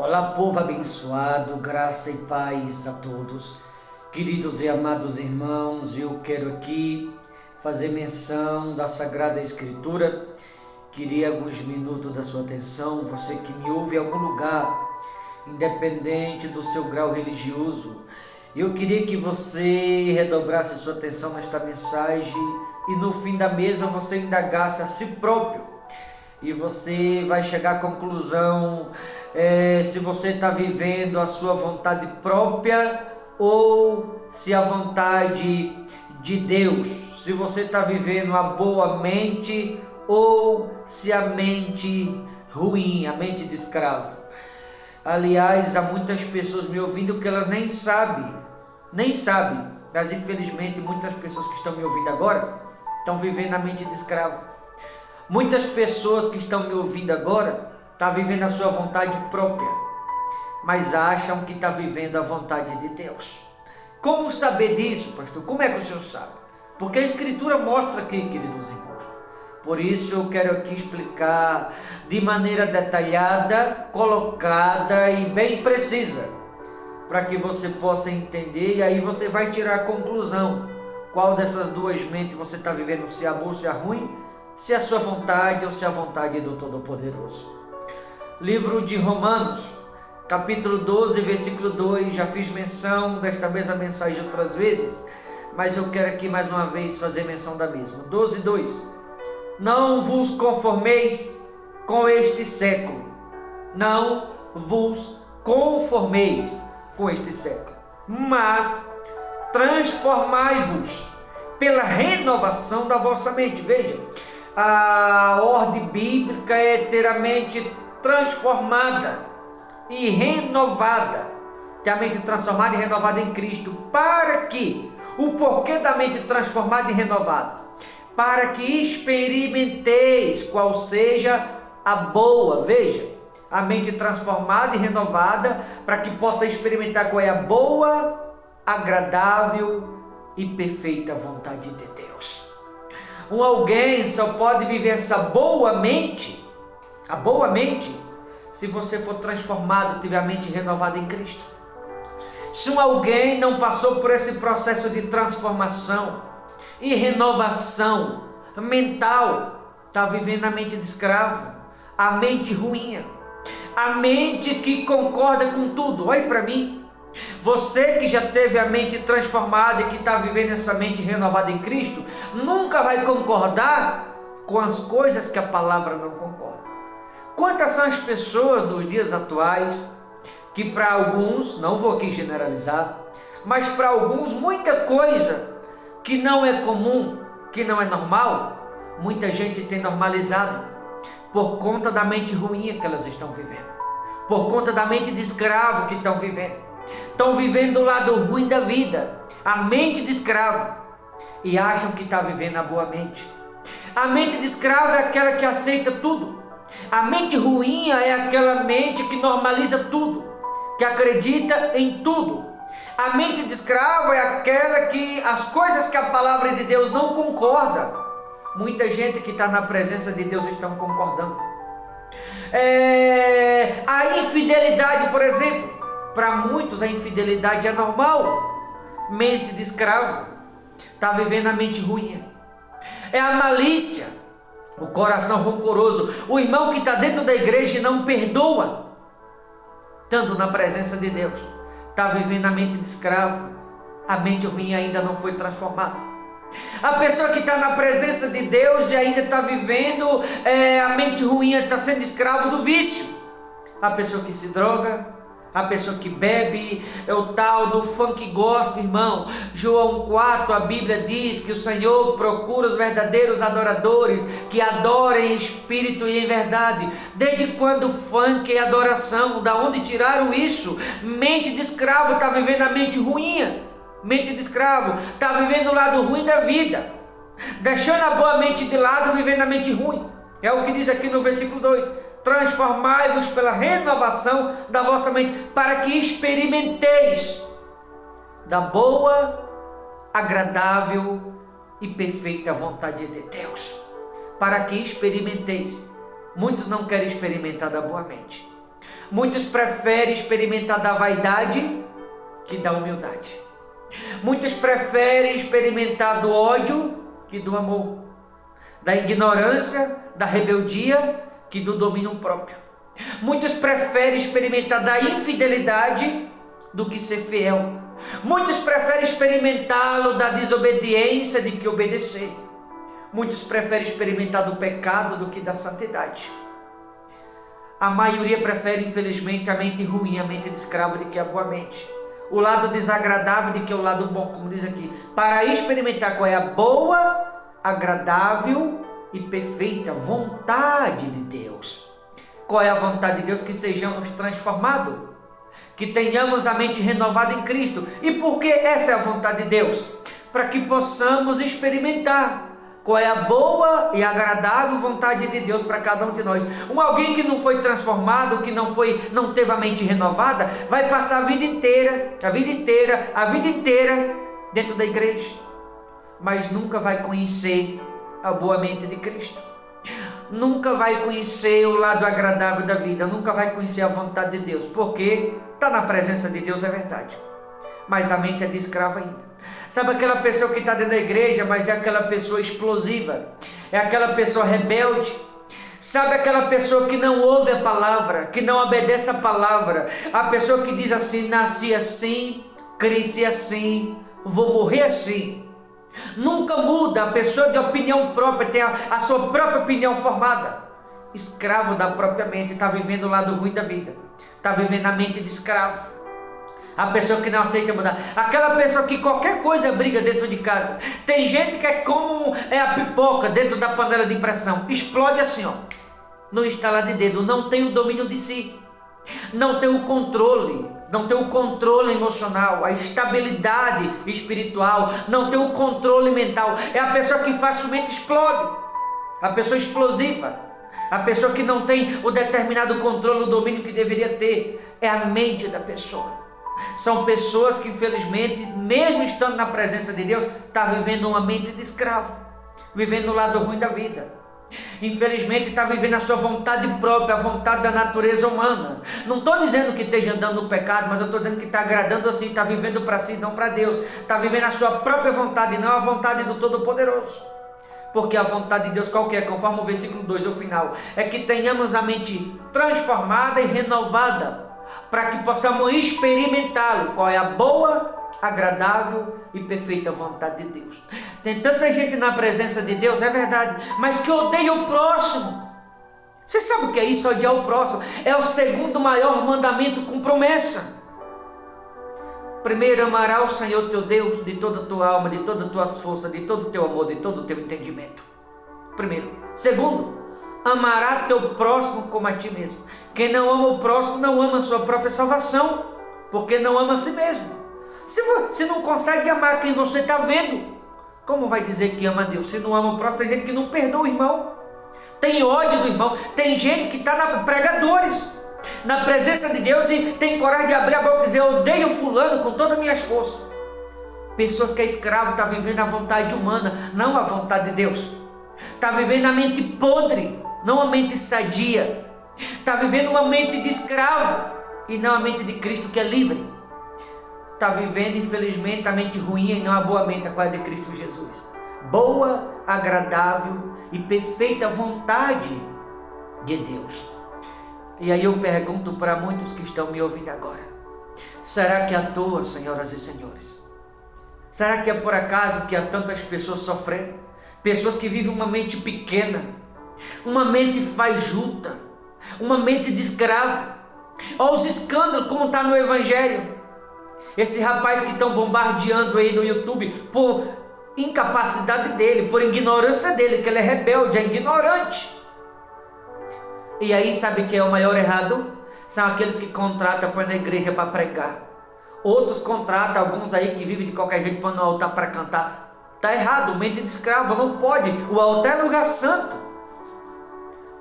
Olá, povo abençoado, graça e paz a todos. Queridos e amados irmãos, eu quero aqui fazer menção da Sagrada Escritura. Queria alguns minutos da sua atenção, você que me ouve em algum lugar, independente do seu grau religioso. Eu queria que você redobrasse sua atenção nesta mensagem e no fim da mesma você indagasse a si próprio. E você vai chegar à conclusão se você está vivendo a sua vontade própria ou se a vontade de Deus. Se você está vivendo a boa mente ou se a mente ruim, a mente de escravo. Aliás, há muitas pessoas me ouvindo que elas nem sabem, mas infelizmente muitas pessoas que estão me ouvindo agora estão vivendo a mente de escravo. Muitas pessoas que estão me ouvindo agora estão vivendo a sua vontade própria, mas acham que estão vivendo a vontade de Deus. Como saber disso, pastor? Como é que o senhor sabe? Porque a Escritura mostra aqui, queridos irmãos. Por isso eu quero aqui explicar de maneira detalhada, colocada e bem precisa, para que você possa entender e aí você vai tirar a conclusão. Qual dessas duas mentes você está vivendo, se a boa ou se a ruim? Se é a sua vontade ou se é a vontade do Todo-Poderoso. Livro de Romanos, capítulo 12, versículo 2, já fiz menção desta mesma mensagem outras vezes, mas eu quero aqui mais uma vez fazer menção da mesma. 12, 2. Não vos conformeis com este século. Não vos conformeis com este século, mas transformai-vos pela renovação da vossa mente. Veja, a ordem bíblica é inteiramente transformada e renovada, tem a mente transformada e renovada em Cristo. Para que? O porquê da mente transformada e renovada? Para que experimenteis qual seja a boa, veja, a mente transformada e renovada, para que possa experimentar qual é a boa, agradável e perfeita vontade de Deus. Alguém só pode viver essa boa mente, a boa mente, se você for transformado, tiver a mente renovada em Cristo. Se alguém não passou por esse processo de transformação e renovação mental, está vivendo a mente de escravo, a mente ruim, a mente que concorda com tudo. Olhe para mim. Você que já teve a mente transformada e que está vivendo essa mente renovada em Cristo, nunca vai concordar com as coisas que a palavra não concorda. Quantas são as pessoas nos dias atuais que para alguns, não vou aqui generalizar, mas para alguns muita coisa que não é comum, que não é normal, muita gente tem normalizado por conta da mente ruim que elas estão vivendo, por conta da mente de escravo que estão vivendo. Estão vivendo o lado ruim da vida, a mente de escravo, e acham que está vivendo a boa mente. A mente de escravo é aquela que aceita tudo. A mente ruim é aquela mente que normaliza tudo, que acredita em tudo. A mente de escravo é aquela que as coisas que a palavra de Deus não concorda, muita gente que está na presença de Deus estão concordando. A infidelidade, por exemplo, para muitos a infidelidade é normal. Mente de escravo, está vivendo a mente ruim. É a malícia, o coração rancoroso, o irmão que está dentro da igreja e não perdoa, tanto na presença de Deus, está vivendo a mente de escravo. A mente ruim ainda não foi transformada. A pessoa que está na presença de Deus e ainda está vivendo a mente ruim, está sendo escravo do vício. A pessoa que se droga, a pessoa que bebe, é o tal do funk gospel, irmão. João 4, a Bíblia diz que o Senhor procura os verdadeiros adoradores que adorem em espírito e em verdade. Desde quando funk é adoração? Da onde tiraram isso? Mente de escravo está vivendo a mente ruim. Mente de escravo está vivendo o lado ruim da vida, deixando a boa mente de lado, vivendo a mente ruim. É o que diz aqui no versículo 2. Transformai-vos pela renovação da vossa mente, para que experimenteis da boa, agradável e perfeita vontade de Deus. Para que experimenteis. Muitos não querem experimentar da boa mente. Muitos preferem experimentar da vaidade que da humildade. Muitos preferem experimentar do ódio que do amor, da ignorância, da rebeldia que do domínio próprio. Muitos preferem experimentar da infidelidade do que ser fiel. Muitos preferem experimentá-lo da desobediência do que obedecer. Muitos preferem experimentar do pecado do que da santidade. A maioria prefere, infelizmente, a mente ruim, a mente de escravo do que a boa mente. O lado desagradável do que o lado bom, como diz aqui. Para experimentar qual é a boa, agradável e perfeita vontade de Deus. Qual é a vontade de Deus? Que sejamos transformados, que tenhamos a mente renovada em Cristo. E por que essa é a vontade de Deus? Para que possamos experimentar qual é a boa e agradável vontade de Deus para cada um de nós. Alguém que não foi transformado, que não teve a mente renovada, vai passar a vida inteira dentro da igreja, mas nunca vai conhecer a boa mente de Cristo. Nunca vai conhecer o lado agradável da vida, nunca vai conhecer a vontade de Deus, porque está na presença de Deus, é verdade, mas a mente é de escravo ainda. Sabe aquela pessoa que está dentro da igreja, mas é aquela pessoa explosiva, é aquela pessoa rebelde, sabe aquela pessoa que não ouve a palavra, que não obedece a palavra, a pessoa que diz assim: nasci assim, cresci assim, vou morrer assim. Nunca muda, a pessoa de opinião própria, tem a sua própria opinião formada, escravo da própria mente, está vivendo o lado ruim da vida, está vivendo a mente de escravo. A pessoa que não aceita mudar, aquela pessoa que qualquer coisa briga dentro de casa. Tem gente que é como a pipoca dentro da panela de pressão, explode assim, no estalar de dedo, não tem o domínio de si, não tem o controle emocional, a estabilidade espiritual, não tem o controle mental. É a pessoa que facilmente explode, a pessoa explosiva, a pessoa que não tem o determinado controle, o domínio que deveria ter. É a mente da pessoa. São pessoas que, infelizmente, mesmo estando na presença de Deus, está vivendo uma mente de escravo, vivendo o lado ruim da vida. Infelizmente está vivendo a sua vontade própria, a vontade da natureza humana. Não estou dizendo que esteja andando no pecado, mas eu estou dizendo que está agradando assim, está vivendo para si, não para Deus. Está vivendo a sua própria vontade, não a vontade do Todo-Poderoso. Porque a vontade de Deus qual que é? Conforme o versículo 2, o final, é que tenhamos a mente transformada e renovada, para que possamos experimentá-lo, qual é a boa, agradável e perfeita vontade de Deus. Tem tanta gente na presença de Deus, é verdade, mas que odeia o próximo. Você sabe o que é isso? Odiar o próximo é o segundo maior mandamento com promessa. Primeiro, amará o Senhor teu Deus de toda a tua alma, de todas as tuas forças, de todo o teu amor, de todo o teu entendimento. Primeiro. Segundo, amará teu próximo como a ti mesmo. Quem não ama o próximo não ama a sua própria salvação, porque não ama a si mesmo. Se não consegue amar quem você está vendo, como vai dizer que ama a Deus? Se não ama o próximo, tem gente que não perdoa o irmão, tem ódio do irmão, tem gente que está pregadores na presença de Deus e tem coragem de abrir a boca e dizer: eu odeio fulano com todas as minhas forças. Pessoas que é escravo, está vivendo a vontade humana, não a vontade de Deus. Está vivendo a mente podre, não a mente sadia. Está vivendo uma mente de escravo e não a mente de Cristo que é livre. Está vivendo, infelizmente, a mente ruim e não a boa mente, a qual é de Cristo Jesus. Boa, agradável e perfeita vontade de Deus. E aí eu pergunto para muitos que estão me ouvindo agora: será que é à toa, senhoras e senhores? Será que é por acaso que há tantas pessoas sofrendo? Pessoas que vivem uma mente pequena, uma mente fajuta, uma mente de escravo. Olha os escândalos como está no Evangelho. Esse rapaz que estão bombardeando aí no YouTube por incapacidade dele, por ignorância dele, que ele é rebelde, é ignorante. E aí sabe que é o maior errado? São aqueles que contratam para ir na igreja para pregar. Outros contratam alguns aí que vivem de qualquer jeito para no altar para cantar. Está errado, mente de escravo, não pode. O altar é lugar santo.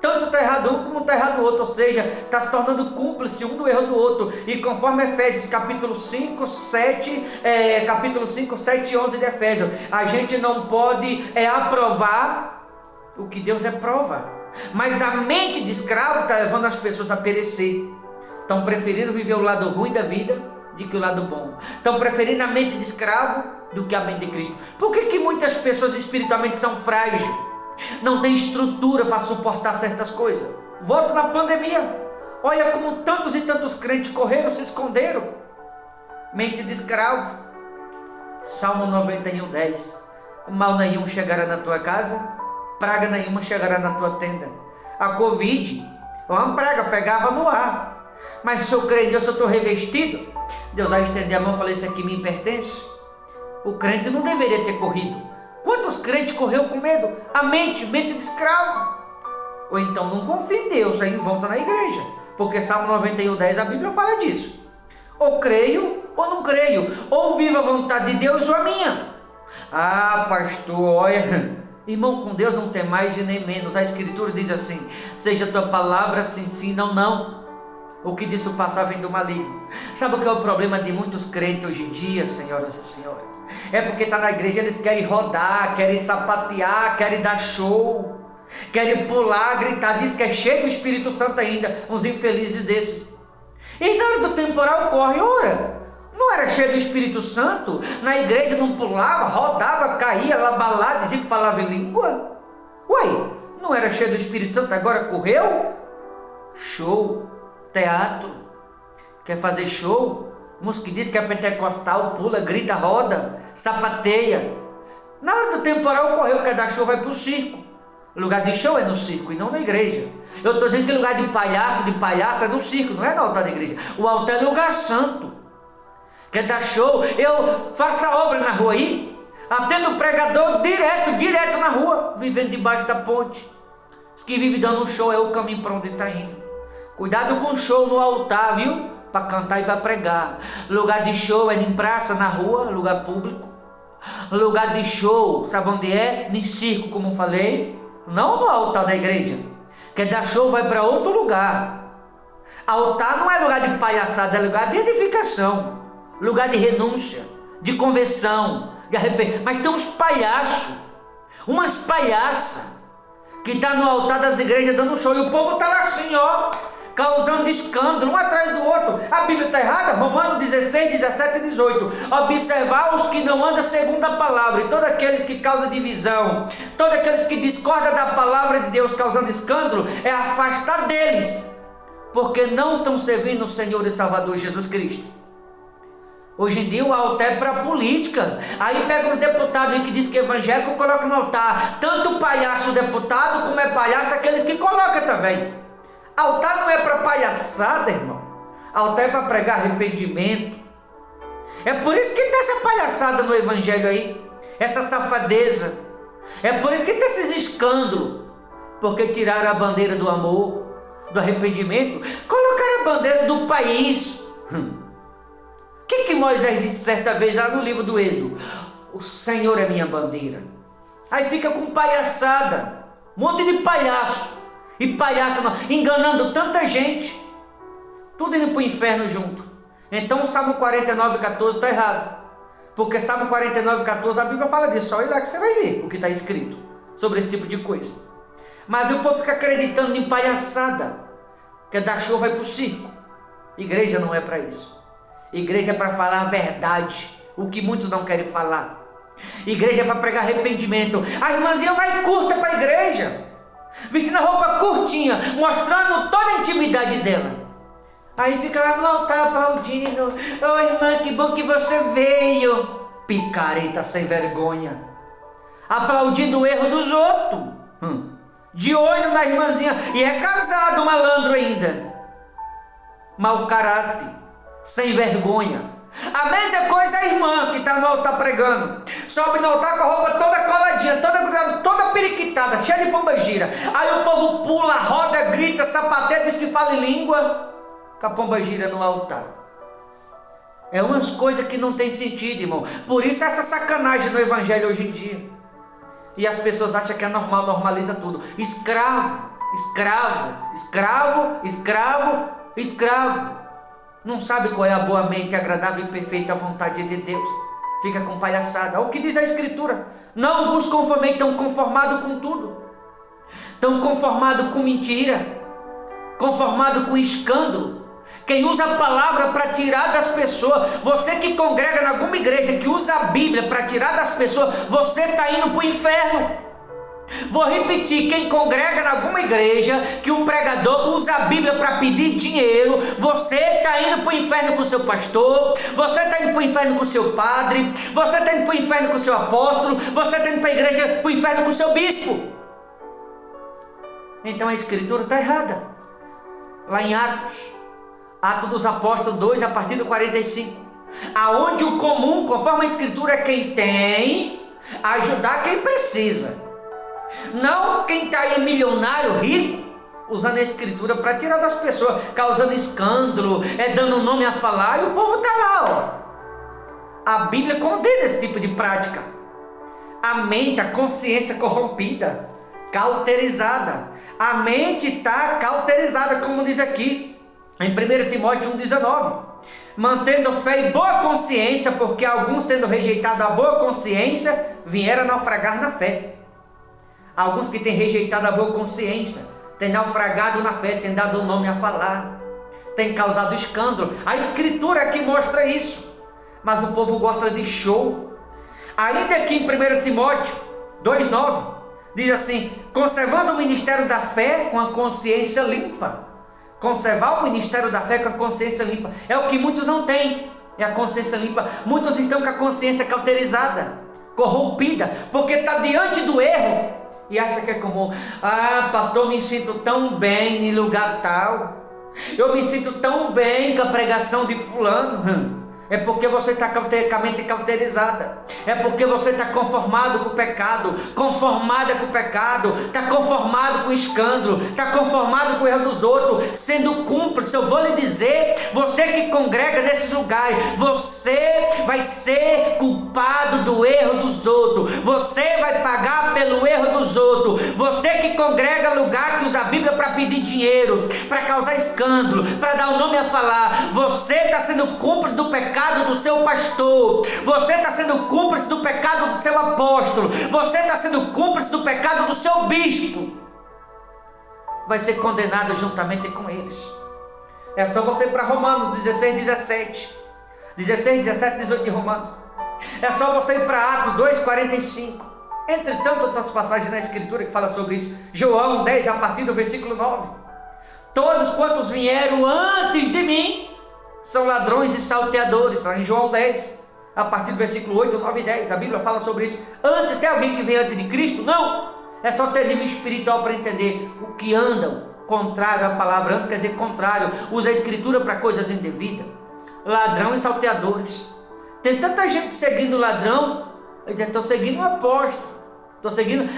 Tanto está errado um como está errado o outro, ou seja, está se tornando cúmplice um do erro do outro. E conforme Efésios capítulo 5, 7 e 11 de Efésios, a gente não pode aprovar o que Deus aprova. Mas a mente de escravo está levando as pessoas a perecer. Estão preferindo viver o lado ruim da vida do que o lado bom. Estão preferindo a mente de escravo do que a mente de Cristo. Por que muitas pessoas espiritualmente são frágeis? Não tem estrutura para suportar certas coisas. Volto na pandemia. Olha como tantos e tantos crentes correram, se esconderam. Mente de escravo. Salmo 91:10. Mal nenhum chegará na tua casa, praga nenhuma chegará na tua tenda. A Covid, uma praga, pegava no ar. Mas se eu creio em Deus, se eu estou revestido, Deus vai estender a mão e falar, isso aqui me pertence. O crente não deveria ter corrido. Quantos crentes correu com medo? A mente de escravo. Ou então não confia em Deus, aí volta na igreja. Porque Salmo 91:10, a Bíblia fala disso. Ou creio ou não creio. Ou viva a vontade de Deus ou a minha. Ah, pastor, olha, irmão, com Deus não tem mais e nem menos. A Escritura diz assim, seja tua palavra sim, sim, não, não. O que disso passar vem do maligno. Sabe o que é o problema de muitos crentes hoje em dia, senhoras e senhores? É porque está na igreja, eles querem rodar, querem sapatear, querem dar show, querem pular, gritar, diz que é cheio do Espírito Santo ainda, uns infelizes desses. E na hora do temporal corre, ora, não era cheio do Espírito Santo? Na igreja não pulava, rodava, caía, labalá, dizia que falava em língua? Ué, não era cheio do Espírito Santo, agora correu? Show, teatro, quer fazer show? Música que diz que é pentecostal, pula, grita, roda, sapateia. Na hora do temporal correu, quer dar show, vai para o circo. O lugar de show é no circo e não na igreja. Eu estou dizendo que lugar de palhaço é no circo, não é no altar da igreja. O altar é lugar santo. Quer dar show? Eu faço a obra na rua aí, atendo o pregador direto na rua, vivendo debaixo da ponte. Os que vivem dando um show é o caminho para onde está indo. Cuidado com o show no altar, viu? Para cantar e para pregar. Lugar de show é em praça, na rua, lugar público. Lugar de show, sabe onde é? No circo, como falei. Não no altar da igreja. Quer dar show, vai para outro lugar. Altar não é lugar de palhaçada, é lugar de edificação. Lugar de renúncia, de conversão, de arrependimento. Mas tem uns palhaços, umas palhaças, que está no altar das igrejas dando show. E o povo está lá assim, ó, causando escândalo, um atrás do outro. A Bíblia está errada? Romanos 16, 17 e 18. Observar os que não andam segundo a palavra. E todos aqueles que causam divisão, todos aqueles que discordam da palavra de Deus causando escândalo, é afastar deles, porque não estão servindo o Senhor e Salvador Jesus Cristo. Hoje em dia o altar é para política. Aí pega os deputados que diz que é evangélico, coloca no altar. Tanto palhaço deputado como é palhaço aqueles que colocam também. Altar não é para palhaçada, irmão. Altar é para pregar arrependimento. É por isso que tem essa palhaçada no evangelho aí, essa safadeza. É por isso que tem esses escândalos, porque tiraram a bandeira do amor, do arrependimento, colocaram a bandeira do país. O que Moisés disse certa vez lá no livro do Êxodo? O Senhor é minha bandeira. Aí fica com palhaçada, um monte de palhaço, e palhaço não, enganando tanta gente, tudo indo para o inferno junto. Então o Salmo 49:14 está errado, porque Salmo 49:14 a Bíblia fala disso, só ir lá que você vai ver o que está escrito sobre esse tipo de coisa. Mas o povo fica acreditando em palhaçada, que dar show vai para o circo. Igreja não é para isso. Igreja é para falar a verdade, o que muitos não querem falar. Igreja é para pregar arrependimento. A irmãzinha vai curta para a igreja, vestindo a roupa curtinha, mostrando toda a intimidade dela. Aí fica lá no altar aplaudindo. Ô irmã, que bom que você veio. Picareta sem vergonha, aplaudindo o erro dos outros, de olho na irmãzinha. E é casado, malandro ainda. Mau caráter, sem vergonha. A mesma coisa a irmã que está no altar pregando, sobe no altar com a roupa toda coladinha, toda grudada, toda periquitada, cheia de pomba-gira. Aí o povo pula, roda, grita, sapateia, diz que fala em língua, com a pomba-gira no altar. É umas coisas que não tem sentido, irmão. Por isso essa sacanagem no evangelho hoje em dia. E as pessoas acham que é normal, normaliza tudo. Escravo, escravo, escravo, escravo, escravo. Não sabe qual é a boa mente, agradável e perfeita vontade de Deus. Fica com palhaçada. Olha o que diz a Escritura: não vos conformei, tão conformado com tudo, tão conformado com mentira, conformado com escândalo, Quem usa a palavra para tirar das pessoas, você que congrega em alguma igreja que usa a Bíblia para tirar das pessoas, você está indo para o inferno. Vou repetir, quem congrega em alguma igreja que um pregador usa a Bíblia para pedir dinheiro, você está indo para o inferno com o seu pastor, você está indo para o inferno com o seu padre, você está indo para o inferno com o seu apóstolo, você está indo para a igreja, para o inferno com o seu bispo. Então a escritura está errada. Lá em Atos dos Apóstolos 2, a partir do 45, aonde o comum, conforme a escritura, é quem tem, ajudar quem precisa. Não quem está aí milionário, rico, usando a escritura para tirar das pessoas, causando escândalo, dando nome a falar, e o povo está lá, ó. A Bíblia condena esse tipo de prática. A mente, a consciência corrompida, cauterizada. A mente está cauterizada, como diz aqui em 1 Timóteo 1,19. Mantendo fé e boa consciência, porque alguns, tendo rejeitado a boa consciência, vieram naufragar na fé. Alguns que têm rejeitado a boa consciência, têm naufragado na fé, têm dado o nome a falar, têm causado escândalo. A escritura aqui mostra isso, mas o povo gosta de show. Ainda aqui em 1 Timóteo 2,9, diz assim: conservando o ministério da fé com a consciência limpa. Conservar o ministério da fé com a consciência limpa é o que muitos não têm, é a consciência limpa. Muitos estão com a consciência cauterizada, corrompida, porque está diante do erro e acha que é comum. Ah, pastor, me sinto tão bem em lugar tal, eu me sinto tão bem com a pregação de fulano. É porque você está com a mente cauterizada. É porque você está conformado com o pecado, conformada com o pecado, está conformado com o escândalo, está conformado com o erro dos outros, sendo cúmplice. Eu vou lhe dizer, você que congrega nesses lugares, você vai ser culpado do erro dos outros, você vai pagar pelo erro dos outros. Você que congrega lugar que usa a Bíblia para pedir dinheiro, para causar escândalo, para dar o nome a falar, você está sendo cúmplice do pecado do seu pastor, você está sendo cúmplice do pecado do seu apóstolo, você está sendo cúmplice do pecado do seu bispo, vai ser condenado juntamente com eles. É só você ir para Romanos 16, 17, 18 de Romanos. É só você ir para Atos 2, 45, entre tantas outras passagens na escritura que fala sobre isso. João 10, a partir do versículo 9: todos quantos vieram antes de mim são ladrões e salteadores. Em João 10, a partir do versículo 8, 9 e 10, a Bíblia fala sobre isso. Antes, tem alguém que vem antes de Cristo? Não, é só ter nível espiritual para entender o que andam contrário à palavra. Antes quer dizer contrário, usa a escritura para coisas indevidas. Ladrão e salteadores. Tem tanta gente seguindo o ladrão, eu estou seguindo o apóstolo, estou seguindo,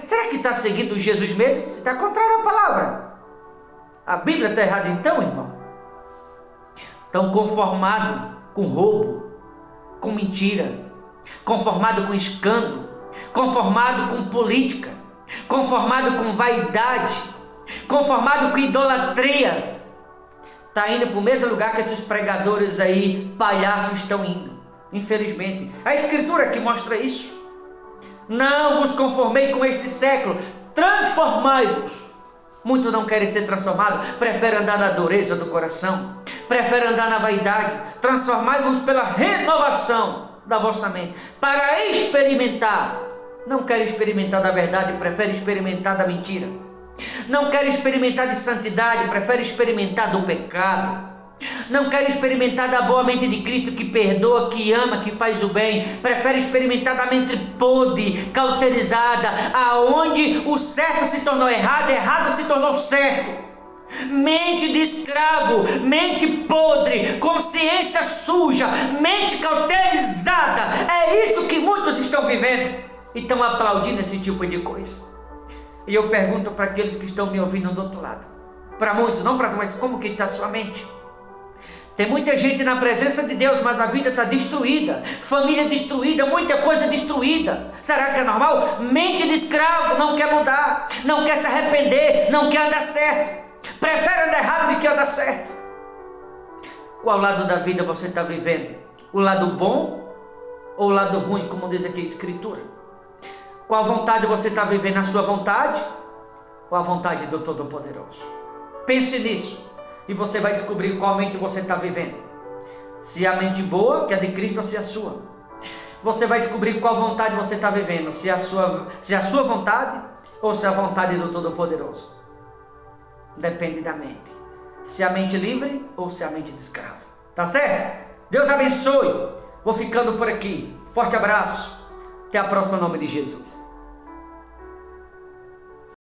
será que está seguindo Jesus mesmo? Se está contrário à palavra, a Bíblia está errada então, irmão? Estão conformados com roubo, com mentira, conformado com escândalo, conformado com política, conformado com vaidade, conformado com idolatria. Está indo para o mesmo lugar que esses pregadores aí, palhaços, estão indo, infelizmente. A escritura que mostra isso. Não vos conformei com este século, transformai-vos. Muitos não querem ser transformados, preferem andar na dureza do coração, preferem andar na vaidade. Transformai-vos pela renovação da vossa mente, para experimentar. Não quer experimentar da verdade, prefere experimentar da mentira. Não quer experimentar de santidade, prefere experimentar do pecado. Não quer experimentar da boa mente de Cristo, que perdoa, que ama, que faz o bem. Prefere experimentar da mente podre, cauterizada, aonde o certo se tornou errado, errado se tornou certo. Mente de escravo, mente podre, consciência suja, mente cauterizada. É isso que muitos estão vivendo e estão aplaudindo esse tipo de coisa. E eu pergunto para aqueles que estão me ouvindo do outro lado, para muitos, não para nós, como que está a sua mente? Tem muita gente na presença de Deus, mas a vida está destruída, família destruída, muita coisa destruída. Será que é normal? Mente de escravo, não quer mudar, não quer se arrepender, não quer andar certo, prefere andar errado do que andar certo. Qual lado da vida você está vivendo? O lado bom ou o lado ruim, como diz aqui a escritura? Qual vontade você está vivendo? A sua vontade ou a vontade do Todo-Poderoso? Pense nisso. e você vai descobrir qual mente você está vivendo. Se é a mente boa, que é de Cristo, ou se é a sua. Você vai descobrir qual vontade você está vivendo, se é a sua vontade ou se é a vontade do Todo-Poderoso. Depende da mente. Se é a mente livre ou se é a mente de escravo. Tá certo? Deus abençoe. Vou ficando por aqui. Forte abraço. Até a próxima, em nome de Jesus.